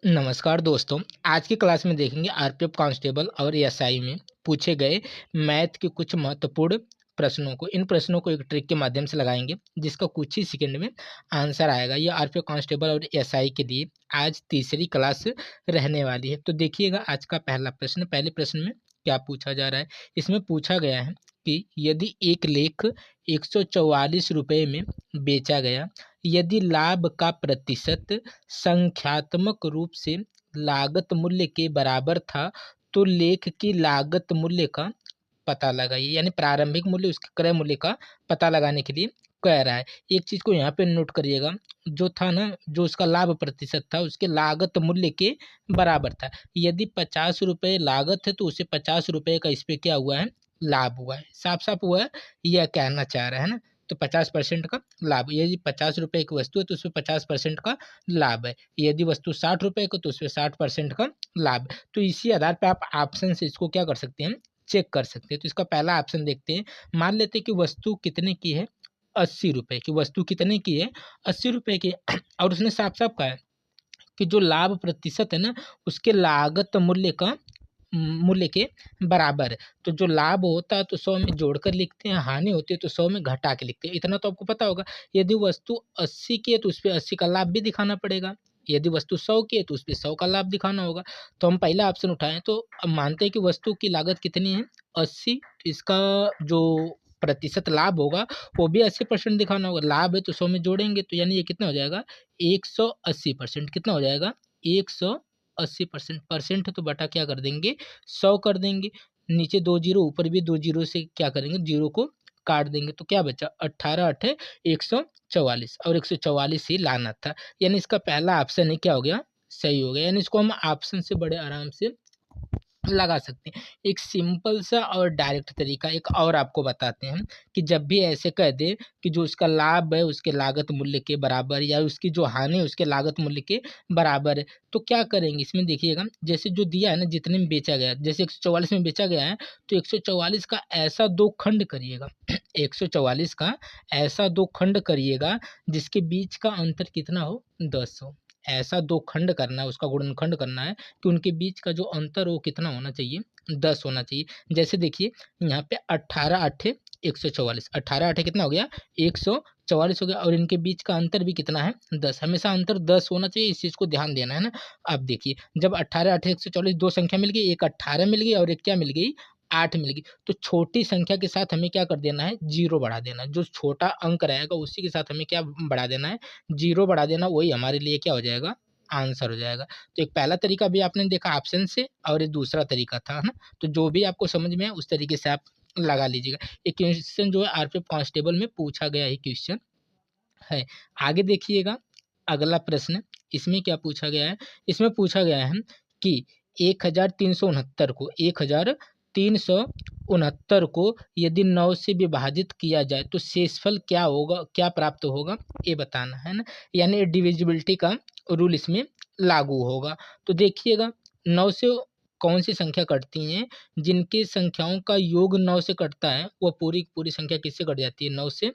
नमस्कार दोस्तों। आज की क्लास में देखेंगे आरपीएफ कांस्टेबल और एसआई में पूछे गए मैथ के कुछ महत्वपूर्ण प्रश्नों को। इन प्रश्नों को एक ट्रिक के माध्यम से लगाएंगे जिसका कुछ ही सेकंड में आंसर आएगा। यह आरपीएफ कांस्टेबल और एसआई के लिए आज तीसरी क्लास रहने वाली है। तो देखिएगा आज का पहला प्रश्न। पहले प्रश्न में क्या पूछा जा रहा है? इसमें पूछा गया है कि यदि एक लेख 144 रुपये में बेचा गया, यदि लाभ का प्रतिशत संख्यात्मक रूप से लागत मूल्य के बराबर था, तो लेख की लागत मूल्य का पता लगाइए। यानी प्रारंभिक मूल्य उसके क्रय मूल्य का पता लगाने के लिए कह रहा है। एक चीज़ को यहाँ पे नोट करिएगा, जो था ना, जो उसका लाभ प्रतिशत था उसके लागत मूल्य के बराबर था। यदि 50 रुपये लागत है तो उसे 50 रुपये का इस पे क्या हुआ है, लाभ हुआ है। साफ साफ हुआ है, यह कहना चाह रहा है ना। तो 50% का लाभ, यदि 50 रुपये की वस्तु है तो उसमें 50% का लाभ है। यदि वस्तु 60 रुपये का तो उसमें 60% का लाभ है। तो इसी आधार पर आप ऑप्शन से इसको क्या कर सकते हैं, चेक कर सकते हैं। तो इसका पहला ऑप्शन देखते हैं। मान लेते हैं कि वस्तु कितने की है, 80 रुपये की। वस्तु कितने की है, 80 रुपये की। और उसने साफ साफ कहा है कि जो लाभ प्रतिशत है ना, उसके लागत मूल्य का मूल्य के बराबर है। तो जो लाभ होता है तो 100 में जोड़कर लिखते हैं, हानि होती है तो 100 में घटा के लिखते हैं। इतना तो आपको पता होगा। यदि वस्तु 80 की है तो उस पे 80 का लाभ भी दिखाना पड़ेगा। यदि वस्तु 100 की है तो उस पे 100 का लाभ दिखाना होगा। तो हम पहला ऑप्शन उठाएं तो अब मानते हैं कि वस्तु की लागत कितनी है, 80। तो इसका जो प्रतिशत लाभ होगा वो भी 80% दिखाना होगा। लाभ है तो 100 में जोड़ेंगे तो यानी ये कितना हो जाएगा, 180%। कितना हो जाएगा, 180%। परसेंट है तो बटा क्या कर देंगे, 100 कर देंगे। नीचे 2 जीरो, ऊपर भी 2 जीरो से क्या करेंगे, जीरो को काट देंगे। तो क्या बचा, 18 8 144। और 144 ही लाना था। यानी इसका पहला ऑप्शन है क्या हो गया, सही हो गया। यानी इसको हम ऑप्शन से बड़े आराम से लगा सकते हैं। एक सिंपल सा और डायरेक्ट तरीका एक और आपको बताते हैं कि जब भी ऐसे कह दे कि जो उसका लाभ है उसके लागत मूल्य के बराबर, या उसकी जो हानि है उसके लागत मूल्य के बराबर है, तो क्या करेंगे इसमें देखिएगा। जैसे जो दिया है ना, जितने में बेचा गया, जैसे 144 में बेचा गया है तो 144 का ऐसा दो खंड करिएगा। 144 का ऐसा दो खंड करिएगा जिसके बीच का अंतर कितना हो, 10 हो। ऐसा दो खंड करना है, उसका गुणनखंड करना है कि उनके बीच का जो अंतर हो कितना होना चाहिए, 10 होना चाहिए। जैसे देखिए यहाँ पे 18 आठे 144, 18 आठे कितना हो गया, 144 हो गया। और इनके बीच का अंतर भी कितना है, 10। हमेशा अंतर 10 होना चाहिए, इस चीज़ को ध्यान देना है ना। अब देखिए जब 18 आठे 144 दो संख्या मिल गई, एक 18 मिल गई और एक क्या मिल गई, 8 मिल गई। तो छोटी संख्या के साथ हमें क्या कर देना है, जीरो बढ़ा देना है। जो छोटा अंक रहेगा उसी के साथ हमें क्या बढ़ा देना है, जीरो बढ़ा देना। वही हमारे लिए क्या हो जाएगा, आंसर हो जाएगा। तो एक पहला तरीका भी आपने देखा ऑप्शन से, और एक दूसरा तरीका था, है ना। तो जो भी आपको समझ में आए उस तरीके से आप लगा लीजिएगा। एक क्वेश्चन जो है आरपीएफ कांस्टेबल में पूछा गया ही क्वेश्चन है। आगे देखिएगा अगला प्रश्न। इसमें क्या पूछा गया है, इसमें पूछा गया है कि 1369 को 1369 को यदि 9 से विभाजित किया जाए तो शेषफल क्या होगा, क्या प्राप्त होगा, ये बताना है ना। यानी डिविजिबिलिटी का रूल इसमें लागू होगा। तो देखिएगा 9 से कौन सी संख्या कटती हैं, जिनकी संख्याओं का योग 9 से कटता है वो पूरी की पूरी संख्या किससे कट जाती है, 9 से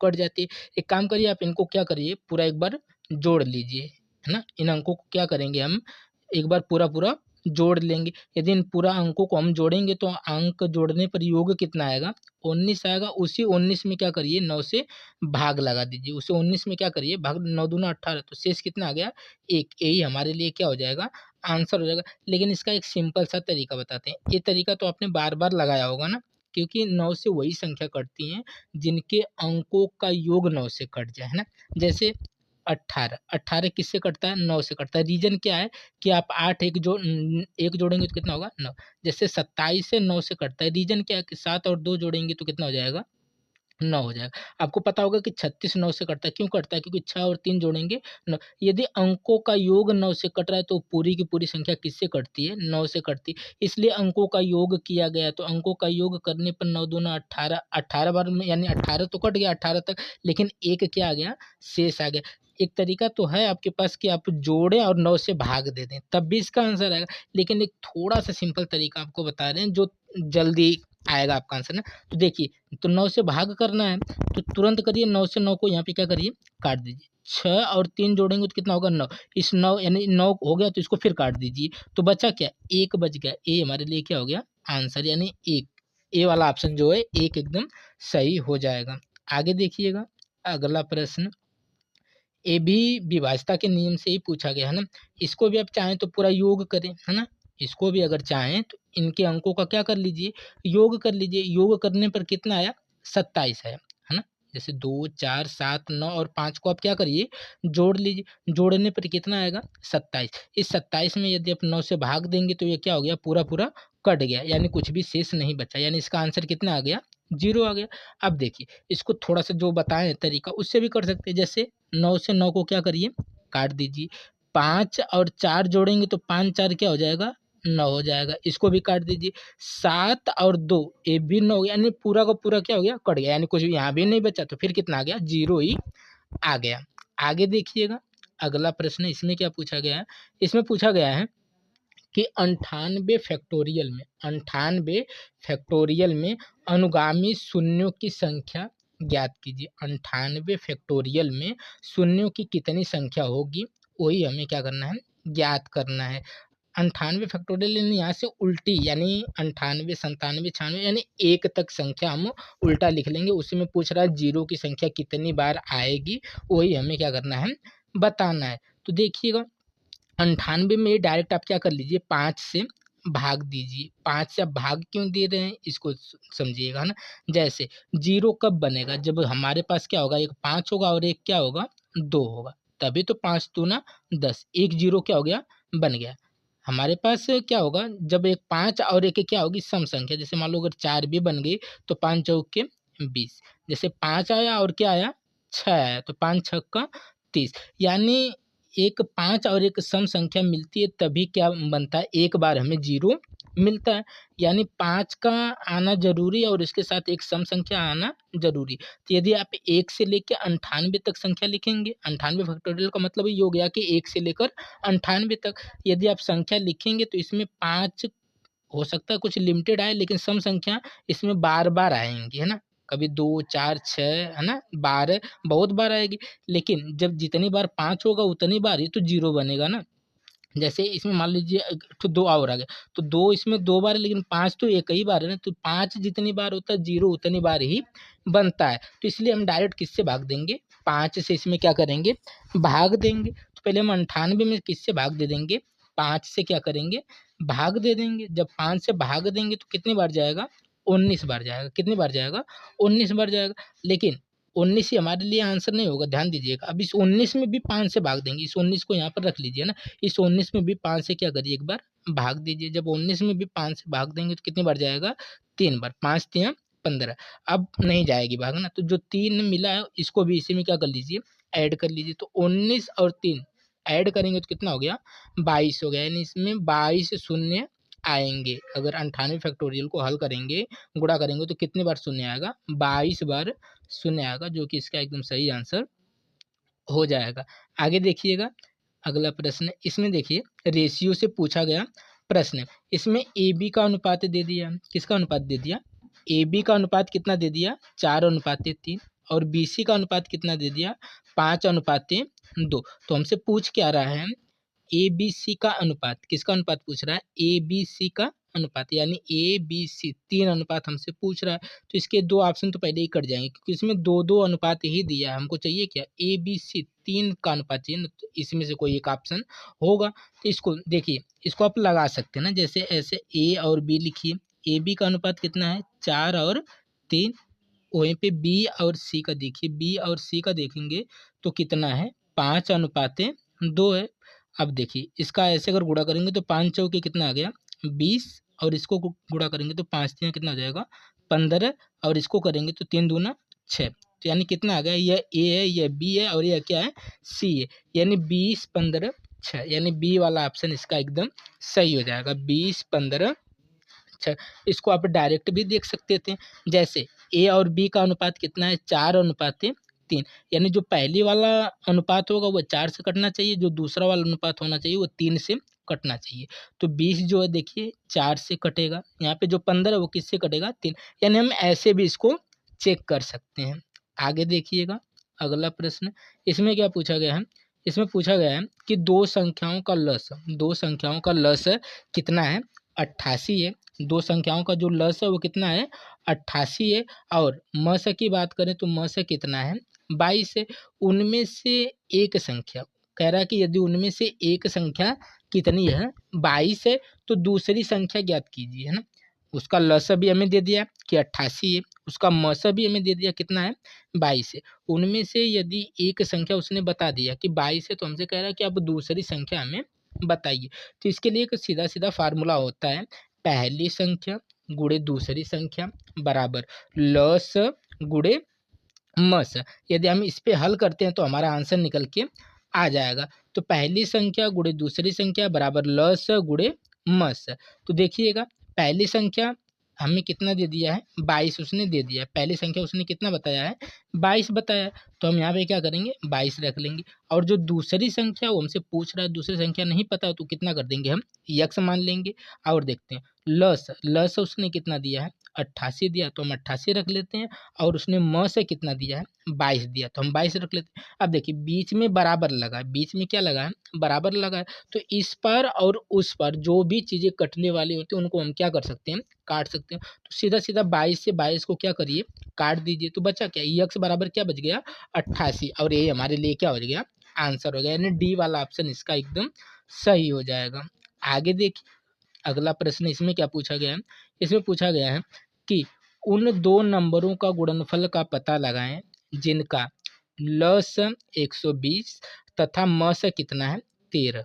कट जाती है। एक काम करिए, आप इनको क्या करिए, पूरा एक बार जोड़ लीजिए, है ना। इन अंकों को क्या करेंगे, हम एक बार पूरा पूरा जोड़ लेंगे। यदि इन पूरा अंकों को हम जोड़ेंगे तो अंक जोड़ने पर योग कितना आएगा, 19 आएगा। उसी 19 में क्या करिए, 9 से भाग लगा दीजिए। उसे 19 में क्या करिए, भाग 9 दूना 18, तो शेष कितना आ गया, 1। यही हमारे लिए क्या हो जाएगा, आंसर हो जाएगा। लेकिन इसका एक सिंपल सा तरीका बताते हैं। ये तरीका तो आपने बार बार लगाया होगा ना, क्योंकि 9 से वही संख्या कटती हैं जिनके अंकों का योग 9 से कट जाए, है ना। जैसे 18, 18 किससे कटता है, 9 से कटता है। रीजन क्या है कि आप 8 एक जोड़ेंगे तो कितना होगा, 9। जैसे 27 से 9 से कटता है। रीजन क्या है कि 7 और 2 जोड़ेंगे तो कितना हो जाएगा, 9 हो जाएगा। आपको पता होगा कि 36 9 से कटता है। क्यों कटता है, क्योंकि 6 और 3 जोड़ेंगे 9। यदि अंकों का योग 9 से कट रहा है तो पूरी की पूरी संख्या किससे कटती है, 9 से कटती है। इसलिए अंकों का योग किया गया। तो अंकों का योग करने पर 9 दूना 18, 18 बार में यानी 18 तो कट गया 18 तक, लेकिन एक क्या आ गया, शेष आ गया। एक तरीका तो है आपके पास कि आप जोड़ें और 9 से भाग दे दें, तब भी इसका आंसर आएगा। लेकिन एक थोड़ा सा सिंपल तरीका आपको बता रहे हैं जो जल्दी आएगा आपका आंसर ना। तो देखिए, तो 9 से भाग करना है तो तुरंत करिए, 9 से 9 को यहाँ पे क्या करिए, काट दीजिए। 6 और 3 जोड़ेंगे तो कितना होगा 9। इस 9 यानी 9 हो गया तो इसको फिर काट दीजिए, तो बचा क्या 1 बच गया। ए हमारे लिए क्या हो गया आंसर, यानी 1। ए वाला ऑप्शन जो है 1 एकदम सही हो जाएगा। आगे देखिएगा अगला प्रश्न, ये भी विभाज्यता के नियम से ही पूछा गया है ना। इसको भी आप चाहें तो पूरा योग करें, है ना। इसको भी अगर चाहें तो इनके अंकों का क्या कर लीजिए, योग कर लीजिए। योग करने पर कितना आया 27 आया, है ना। जैसे 2 4 7 9 और 5 को आप क्या करिए जोड़ लीजिए, जोड़ने पर कितना आएगा 27। इस 27 में यदि आप 9 से भाग देंगे तो ये क्या हो गया पूरा पूरा कट गया, यानी कुछ भी शेष नहीं बचा, यानी इसका आंसर कितना आ गया 0 आ गया। अब देखिए इसको थोड़ा सा जो बताएं तरीका उससे भी कर सकते हैं। जैसे 9 से 9 को क्या करिए काट दीजिए, 5 और 4 जोड़ेंगे तो 5 4 क्या हो जाएगा 9 हो जाएगा, इसको भी काट दीजिए। 7 और 2 ये भी 9, यानी पूरा का पूरा क्या हो गया कट गया, यानी कुछ भी यहाँ भी नहीं बचा, तो फिर कितना आ गया 0 ही आ गया। आगे देखिएगा अगला प्रश्न, इसमें क्या पूछा गया है, इसमें पूछा गया है कि 98 फैक्टोरियल में अनुगामी शून्यों की संख्या ज्ञात कीजिए। 98 फैक्टोरियल में शून्यों की कितनी संख्या होगी, वही हमें क्या करना है ज्ञात करना है। 98 फैक्टोरियल यानी यहाँ से उल्टी, यानी 98 97 96 यानी 1 तक संख्या हम उल्टा लिख लेंगे। उसी में पूछ रहा है 0 की संख्या कितनी बार आएगी, वही हमें क्या करना है बताना है। तो देखिएगा 98 में डायरेक्ट आप क्या कर लीजिए 5 से भाग दीजिए। 5 से आप भाग क्यों दे रहे हैं इसको समझिएगा, है ना। जैसे 0 कब बनेगा, जब हमारे पास क्या होगा एक 5 होगा और एक क्या होगा 2 होगा, तभी तो 5 दूना 10, एक 0 क्या हो गया बन गया। हमारे पास क्या होगा जब एक 5 और एक क्या होगी सम संख्या, जैसे मान लो अगर 4 भी बन गई तो 5 चौक के 20, जैसे 5 आया और क्या आया 6 आया, तो 5 छक का 30, यानी एक 5 और एक सम संख्या मिलती है तभी क्या बनता है एक बार हमें 0 मिलता है, यानी 5 का आना ज़रूरी है और इसके साथ एक सम संख्या आना ज़रूरी। तो यदि आप 1 से लेकर 98 तक संख्या लिखेंगे, 98 फैक्टोरियल का मतलब ये हो गया कि 1 से लेकर 98 तक यदि आप संख्या लिखेंगे तो इसमें 5 हो सकता है कुछ लिमिटेड आए, लेकिन सम संख्या इसमें बार-बार आएँगी, है ना। कभी 2 4 6 है ना, 12 बहुत बार आएगी, लेकिन जब जितनी बार 5 होगा उतनी बार ही तो 0 बनेगा ना। जैसे इसमें मान लीजिए तो 2 और आ गया, तो 2 इसमें 2 बार है लेकिन 5 तो एक ही बार है ना, तो 5 जितनी बार होता है 0 उतनी बार ही बनता है। तो इसलिए हम डायरेक्ट किससे भाग देंगे 5 से, इसमें क्या करेंगे भाग देंगे। तो पहले हम 98 में किससे भाग दे देंगे 5 से क्या करेंगे भाग दे देंगे। जब 5 से भाग देंगे तो कितनी बार जाएगा 19 बार जाएगा, कितनी बार जाएगा 19 बार जाएगा। लेकिन 19 ही हमारे लिए आंसर नहीं होगा, ध्यान दीजिएगा। अब इस 19 में भी 5 से भाग देंगे, इस 19 को यहाँ पर रख लीजिए ना, इस 19 में भी 5 से क्या करिए एक बार भाग दीजिए। जब 19 में भी 5 से भाग देंगे तो कितनी बार जाएगा 3 बार, 5 3 15। अब नहीं जाएगी भागना, तो जो 3 मिला है इसको भी इसी में क्या कर लीजिए ऐड कर लीजिए। तो 19 और 3 ऐड करेंगे तो कितना हो गया 22 हो गया, यानी इसमें 22 शून्य आएंगे। अगर 98 फैक्टोरियल को हल करेंगे गुणा करेंगे तो कितनी बार शून्य आएगा 22 बार शून्य आएगा, जो कि इसका एकदम सही आंसर हो जाएगा। आगे देखिएगा अगला प्रश्न, इसमें देखिए रेशियो से पूछा गया प्रश्न है। इसमें ए बी का अनुपात दे दिया, किसका अनुपात दे दिया ए बी का अनुपात कितना दे दिया 4:3, और बी सी का अनुपात कितना दे दिया 5:2। तो हमसे पूछ क्या रहा है ए बी सी का अनुपात, किसका अनुपात पूछ रहा है ए बी सी का अनुपात, यानी ए बी सी 3 अनुपात हमसे पूछ रहा है। तो इसके 2 ऑप्शन तो पहले ही कट जाएंगे क्योंकि इसमें 2 अनुपात ही दिया है, हमको चाहिए क्या ए बी सी 3 का अनुपात चाहिए ना, तो इसमें से कोई एक ऑप्शन होगा। तो इसको देखिए इसको आप लगा सकते हैं ना, जैसे ऐसे ए और बी लिखिए, ए बी का अनुपात कितना है 4 और 3, वहीं पे बी और सी का देखिए, बी और सी का देखेंगे तो कितना है 5:2 है। अब देखिए इसका ऐसे अगर गुणा करेंगे तो 5 चौके कितना आ गया 20, और इसको गुणा करेंगे तो 5 3 कितना हो जाएगा 15, और इसको करेंगे तो 3 दूना 6। तो यानी कितना आ गया यह ए है यह बी है और यह क्या है सी है, यानी 20 15 6, यानी बी वाला ऑप्शन इसका एकदम सही हो जाएगा 20 15 6। इसको आप डायरेक्ट भी देख सकते थे, जैसे ए और बी का अनुपात कितना है 4:3, यानी जो पहले वाला अनुपात होगा वो 4 से कटना चाहिए, जो दूसरा वाला अनुपात होना चाहिए वो 3 से कटना चाहिए। तो 20 जो है देखिए 4 से कटेगा, यहाँ पे जो 15 है वो किससे कटेगा 3, यानी हम ऐसे भी इसको चेक कर सकते हैं। आगे देखिएगा अगला प्रश्न, इसमें क्या पूछा गया है? इसमें पूछा गया है कि दो संख्याओं का लस कितना है? 88 है। दो संख्याओं का जो लस है वो कितना है? 88 है। और मस की बात करें तो मस कितना है? 22 है। उनमें से एक संख्या, कह रहा है कि यदि उनमें से एक संख्या कितनी है? 22 है, तो दूसरी संख्या ज्ञात कीजिए, है ना। उसका लस भी हमें दे दिया कि 88 है, उसका मस भी हमें दे दिया कितना है? 22 है। उनमें से यदि एक संख्या उसने बता दिया कि 22 है, तो हमसे कह रहा है कि अब दूसरी संख्या हमें बताइए। तो इसके लिए एक सीधा सीधा फार्मूला होता है, पहली संख्या गुणे दूसरी संख्या बराबर लस गुणे मस। यदि हम इस पे हल करते हैं तो हमारा आंसर निकल के आ जाएगा। तो पहली संख्या गुणे दूसरी संख्या बराबर लस गुणे मस। तो देखिएगा, पहली संख्या हमें कितना दे दिया है? 22 उसने दे दिया है। पहली संख्या उसने कितना बताया है? 22 बताया है। तो हम यहाँ पे क्या करेंगे? 22 रख लेंगे। और जो दूसरी संख्या वो हमसे पूछ रहा है, दूसरी संख्या नहीं पता है, तो कितना कर देंगे हम? यक्स मान लेंगे। और देखते हैं लस उसने कितना दिया है? 88 दिया, तो हम 88 रख लेते हैं। और उसने म से कितना दिया है? 22 दिया, तो हम 22 रख लेते हैं। अब देखिए, बीच में बराबर लगा है, बीच में क्या लगा है? बराबर लगा है। तो इस पर और उस पर जो भी चीज़ें कटने वाली होती हैं उनको हम क्या कर सकते हैं? काट सकते हैं। तो सीधा सीधा 22 से 22 को क्या करिए? काट दीजिए। तो बचा क्या? यक्स बराबर क्या बच गया? 88। और ये हमारे लिए क्या हो गया? आंसर हो गया। यानी डी वाला ऑप्शन इसका एकदम सही हो जाएगा। आगे देखिए, अगला प्रश्न इसमें क्या पूछा गया है? इसमें पूछा गया है कि उन दो नंबरों का गुणनफल का पता लगाएं जिनका लस 120 तथा मस कितना है? 13।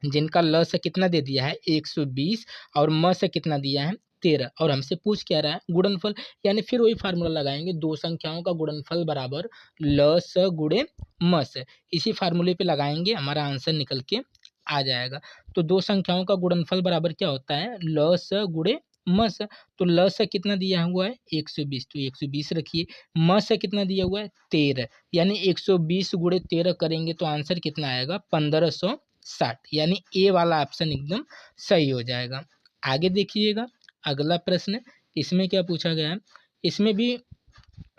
जिनका लस कितना दे दिया है? 120 और मस कितना दिया है? 13। और हमसे पूछ क्या रहा है? गुणनफल। यानी फिर वही फार्मूला लगाएंगे, दो संख्याओं का गुणनफल बराबर लस गुणे मस। इसी फार्मूले पे लगाएंगे, हमारा आंसर निकल के आ जाएगा। तो दो संख्याओं का गुणनफल बराबर क्या होता है? लस गुणे मस। तो लस कितना दिया हुआ है? 120, तो 120 रखिए। मस कितना दिया हुआ है? 13। यानी 120 गुणे 13 करेंगे तो आंसर कितना आएगा? 1560। यानी ए वाला ऑप्शन एकदम सही हो जाएगा। आगे देखिएगा, अगला प्रश्न इसमें क्या पूछा गया है? इसमें भी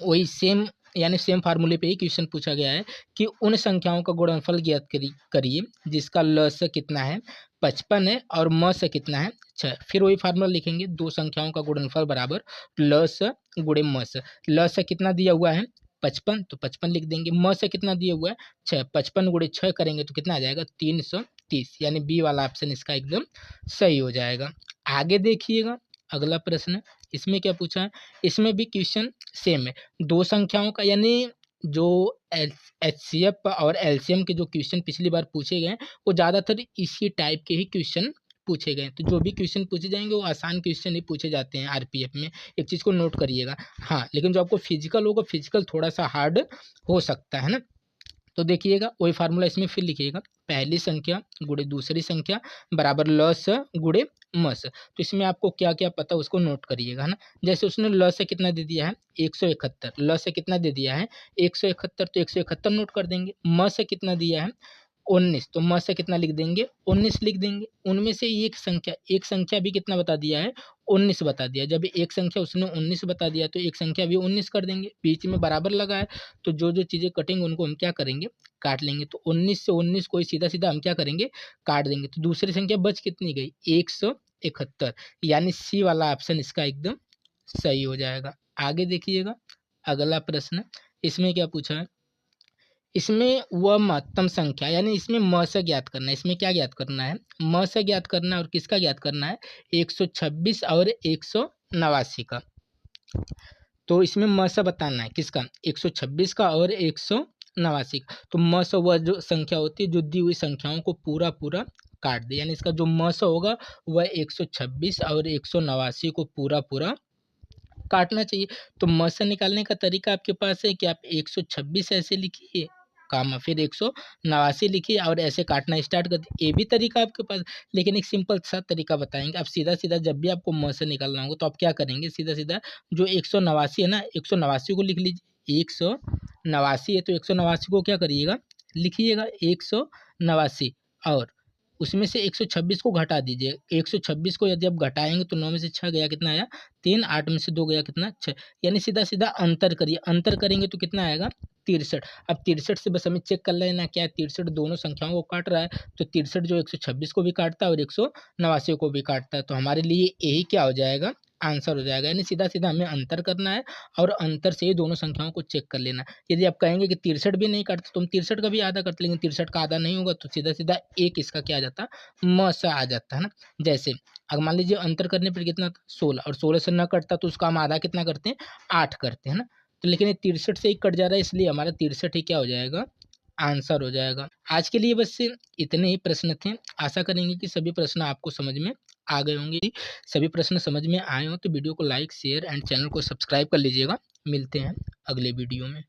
वही सेम, यानी सेम फार्मूले पे ही क्वेश्चन पूछा गया है कि उन संख्याओं का गुणनफल ज्ञात करिए जिसका लस कितना है? 55 है और मस कितना है? 6। फिर वही फार्मूला लिखेंगे, दो संख्याओं का गुणनफल बराबर लस गुणे मस। लस कितना दिया हुआ है? 55, तो 55 लिख देंगे। मस कितना दिया हुआ है? 6। 55 गुणे 6 करेंगे तो कितना आ जाएगा? 330। यानी बी वाला ऑप्शन इसका एकदम सही हो जाएगा। आगे देखिएगा, अगला प्रश्न इसमें क्या पूछा है? इसमें भी क्वेश्चन सेम है, दो संख्याओं का, यानी जो एचसीएफ और एलसीएम के जो क्वेश्चन पिछली बार पूछे गए वो ज़्यादातर इसी टाइप के ही क्वेश्चन पूछे गए। तो जो भी क्वेश्चन पूछे जाएंगे वो आसान क्वेश्चन ही पूछे जाते हैं आरपीएफ में। एक चीज़ को नोट करिएगा। हाँ, लेकिन जो आपको फिजिकल होगा, फिजिकल थोड़ा सा हार्ड हो सकता है ना। तो देखिएगा, वही फार्मूला इसमें फिर लिखिएगा, पहली संख्या गुणे दूसरी संख्या बराबर लस गुणे मस। तो इसमें आपको क्या क्या पता उसको नोट करिएगा, है ना। जैसे उसने ल से कितना दे दिया है? 171। ल से कितना दे दिया है? 171, तो 171 नोट कर देंगे। म से कितना दिया है? 19, तो म से कितना लिख देंगे? 19 लिख देंगे। उनमें से एक संख्या भी कितना बता दिया है? 19 बता दिया। जब एक संख्या उसने 19 बता दिया तो एक संख्या भी 19 कर देंगे। बीच में बराबर लगा है, तो जो जो चीज़ें कटेंगे उनको हम क्या करेंगे? काट लेंगे। तो 19 से 19 को सीधा सीधा हम क्या करेंगे? काट देंगे। तो दूसरी संख्या बच कितनी गई? 171। यानी सी वाला ऑप्शन इसका एकदम सही हो जाएगा। आगे देखिएगा, अगला प्रश्न इसमें क्या पूछा है? इसमें वह महत्तम संख्या, यानी इसमें म से ज्ञात करना है। इसमें क्या ज्ञात करना है? म से ज्ञात करना है। और किसका ज्ञात करना है? 126 और 189 का। तो इसमें म से बताना है किसका? 126 का और 189 का। तो म से वह जो संख्या होती है जो दी हुई संख्याओं को पूरा पूरा काट दे, यानी इसका जो म से होगा वह 126 और 189 को पूरा पूरा काटना चाहिए। तो म से निकालने का तरीका आपके पास है कि आप 126 ऐसे लिखिए, कामा फिर 189 लिखिए और ऐसे काटना स्टार्ट कर दिए। ये भी तरीका आपके पास, लेकिन एक सिंपल सा तरीका बताएंगे। आप सीधा सीधा जब भी आपको म से निकालना होगा तो आप क्या करेंगे? सीधा सीधा जो 189 है ना, 189 को लिख लीजिए। 189 है तो 189 को क्या करिएगा? लिखिएगा 189। और उसमें से 126 को घटा दीजिए। 126 को यदि आप घटाएंगे तो 9 में से 6 गया, कितना आया? 3। 8 में से 2 गया, कितना? 6। यानी सीधा सीधा अंतर करिए। अंतर करेंगे तो कितना आएगा? 63। अब 63 से बस हमें चेक कर लेना क्या है, 63 दोनों संख्याओं को काट रहा है, तो 63 जो 126 को भी काटता है और 189 को भी काटता है, तो हमारे लिए यही क्या हो जाएगा, आंसर हो जाएगा। यानी सीधा-सीधा हमें अंतर करना है और अंतर से ही दोनों संख्याओं को चेक कर लेना है। यदि आप कहेंगे कि 63 भी नहीं काटता, तो हम 63 का भी आधा करते, लेकिन 63 का आधा नहीं होगा, तो सीधा-सीधा 1 इसका क्या आ जाता, म सा आ जाता है ना। जैसे अगर मान लीजिए अंतर करने पर कितना था 16, और 16 से ना कटता तो उसका हम आधा कितना करते हैं, 8 करते हैं ना। तो लेकिन ये 63 से ही कट जा रहा है, इसलिए हमारा 63 ही क्या हो जाएगा, आंसर हो जाएगा। आज के लिए बस इतने ही प्रश्न थे। आशा करेंगे कि सभी प्रश्न आपको समझ में आ गए होंगे। सभी प्रश्न समझ में आए हों तो वीडियो को लाइक, शेयर एंड चैनल को सब्सक्राइब कर लीजिएगा। मिलते हैं अगले वीडियो में।